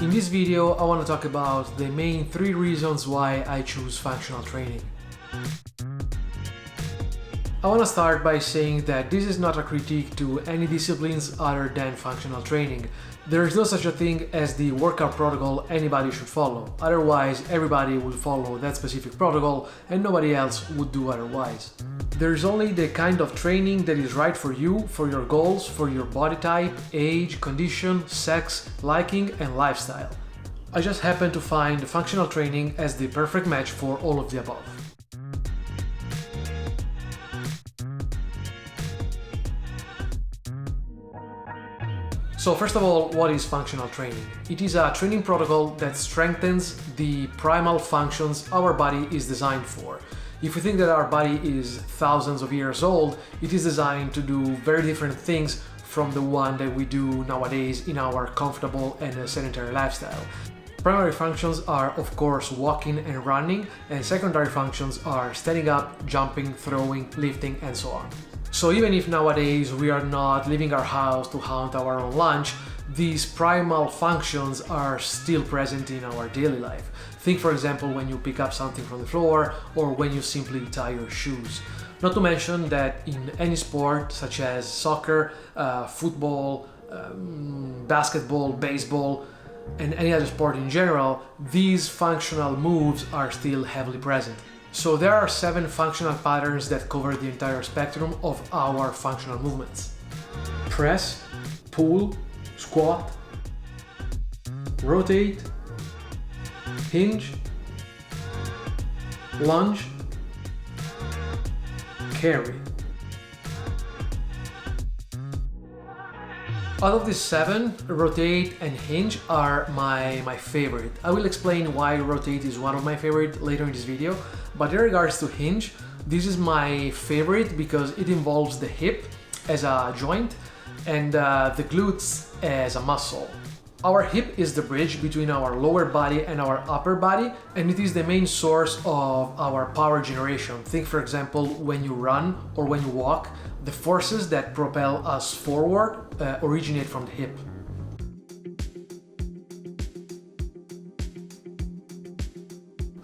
In this video, I want to talk about the main 3 reasons why I choose functional training. I want to start by saying that this is not a critique to any disciplines other than functional training. There is no such a thing as the workout protocol anybody should follow, otherwise everybody would follow that specific protocol and nobody else would do otherwise. There is only the kind of training that is right for you, for your goals, for your body type, age, condition, sex, liking and lifestyle. I just happen to find functional training as the perfect match for all of the above. So first of all, what is functional training? It is a training protocol that strengthens the primal functions our body is designed for. If we think that our body is thousands of years old, it is designed to do very different things from the one that we do nowadays in our comfortable and sedentary lifestyle. Primary functions are, of course, walking and running, and secondary functions are standing up, jumping, throwing, lifting, and so on. So even if nowadays we are not leaving our house to hunt our own lunch, these primal functions are still present in our daily life. Think, for example, when you pick up something from the floor or when you simply tie your shoes. Not to mention that in any sport such as soccer, football, basketball, baseball, and any other sport in general, these functional moves are still heavily present. So there are 7 functional patterns that cover the entire spectrum of our functional movements. Press, pull, squat, rotate, hinge, lunge, carry. Out of these 7, rotate and hinge are my favorite. I will explain why rotate is one of my favorite later in this video, but in regards to hinge, this is my favorite because it involves the hip as a joint and the glutes as a muscle. Our hip is the bridge between our lower body and our upper body, and it is the main source of our power generation. Think, for example, when you run or when you walk, the forces that propel us forward originate from the hip.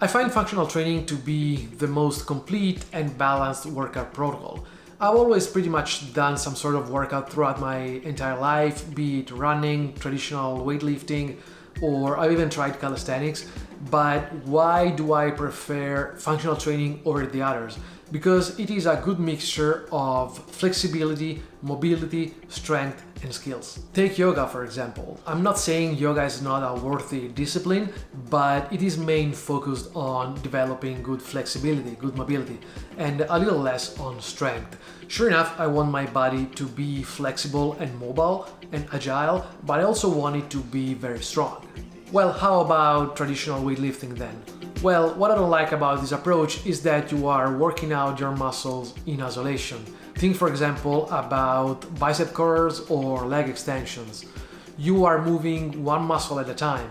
I find functional training to be the most complete and balanced workout protocol. I've always pretty much done some sort of workout throughout my entire life, be it running, traditional weightlifting, or I've even tried calisthenics. But why do I prefer functional training over the others? Because it is a good mixture of flexibility, mobility, strength, and skills. Take yoga, for example. I'm not saying yoga is not a worthy discipline, but it is mainly focused on developing good flexibility, good mobility, and a little less on strength. Sure enough, I want my body to be flexible and mobile and agile, but I also want it to be very strong. Well, how about traditional weightlifting then? Well, what I don't like about this approach is that you are working out your muscles in isolation. Think, for example, about bicep curls or leg extensions. You are moving one muscle at a time.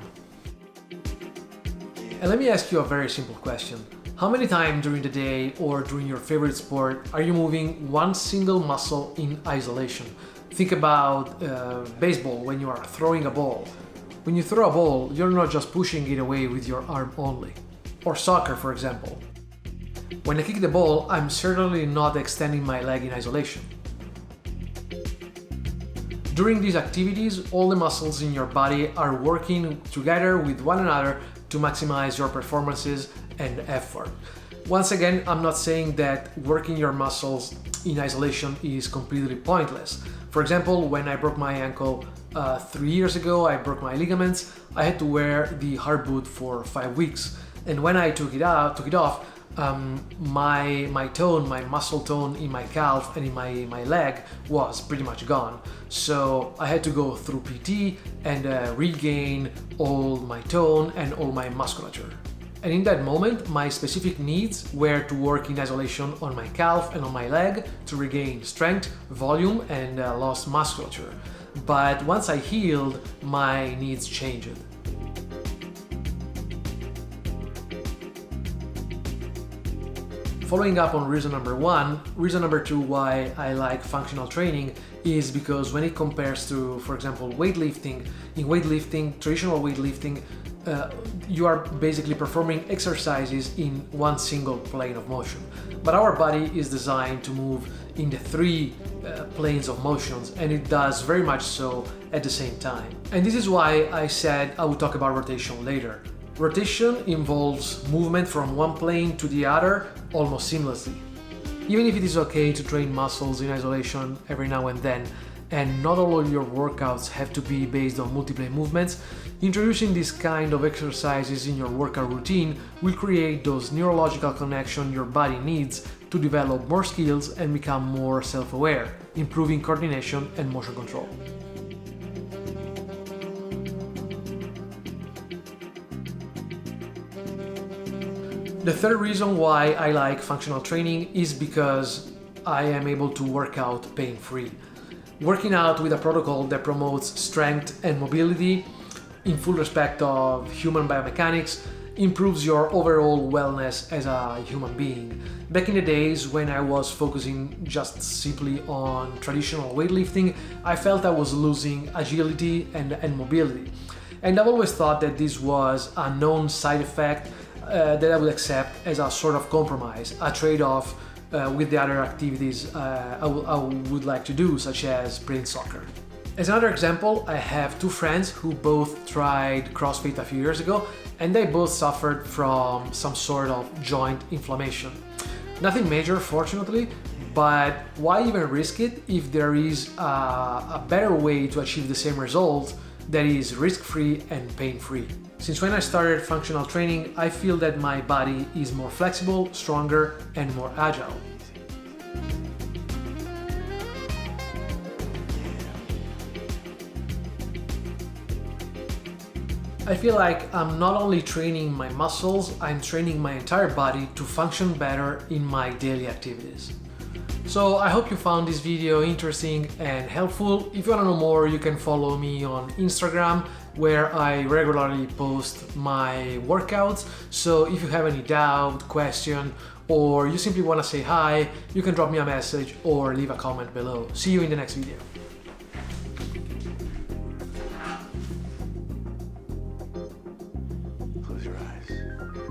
And let me ask you a very simple question. How many times during the day or during your favorite sport are you moving one single muscle in isolation? Think about baseball when you are throwing a ball. When you throw a ball, you're not just pushing it away with your arm only. Or soccer, for example. When I kick the ball, I'm certainly not extending my leg in isolation. During these activities, all the muscles in your body are working together with one another to maximize your performances and effort. Once again, I'm not saying that working your muscles in isolation is completely pointless. For example, when I broke my ankle 3 years ago, I broke my ligaments, I had to wear the hard boot for 5 weeks. And when I took it off, my muscle tone in my calf and in my leg was pretty much gone. So I had to go through PT and regain all my tone and all my musculature. And in that moment, my specific needs were to work in isolation on my calf and on my leg to regain strength, volume, and lost musculature. But once I healed, my needs changed. following up on reason number one, reason number two why I like functional training is because when it compares to, for example, weightlifting, in weightlifting, traditional weightlifting, you are basically performing exercises in one single plane of motion. But our body is designed to move in the three planes of motions, and it does very much so at the same time. And this is why I said I would talk about rotation later. Rotation involves movement from one plane to the other almost seamlessly. Even if it is okay to train muscles in isolation every now and then, and not all of your workouts have to be based on multi-plane movements, introducing this kind of exercises in your workout routine will create those neurological connections your body needs to develop more skills and become more self-aware, improving coordination and motion control. The third reason why I like functional training is because I am able to work out pain-free. Working out with a protocol that promotes strength and mobility in full respect of human biomechanics improves your overall wellness as a human being. Back in the days when I was focusing just simply on traditional weightlifting, I felt I was losing agility and mobility. And I've always thought that this was a known side effect that I would accept as a sort of compromise, a trade-off with the other activities I would like to do, such as playing soccer. As another example, I have two friends who both tried CrossFit a few years ago, and they both suffered from some sort of joint inflammation. Nothing major, fortunately, but why even risk it if there is a better way to achieve the same result that is risk-free and pain-free? Since when I started functional training, I feel that my body is more flexible, stronger, and more agile. I feel like I'm not only training my muscles, I'm training my entire body to function better in my daily activities. So I hope you found this video interesting and helpful. If you want to know more, you can follow me on Instagram, where I regularly post my workouts. So if you have any doubt, question, or you simply want to say hi, you can drop me a message or leave a comment below. See you in the next video. Close your eyes.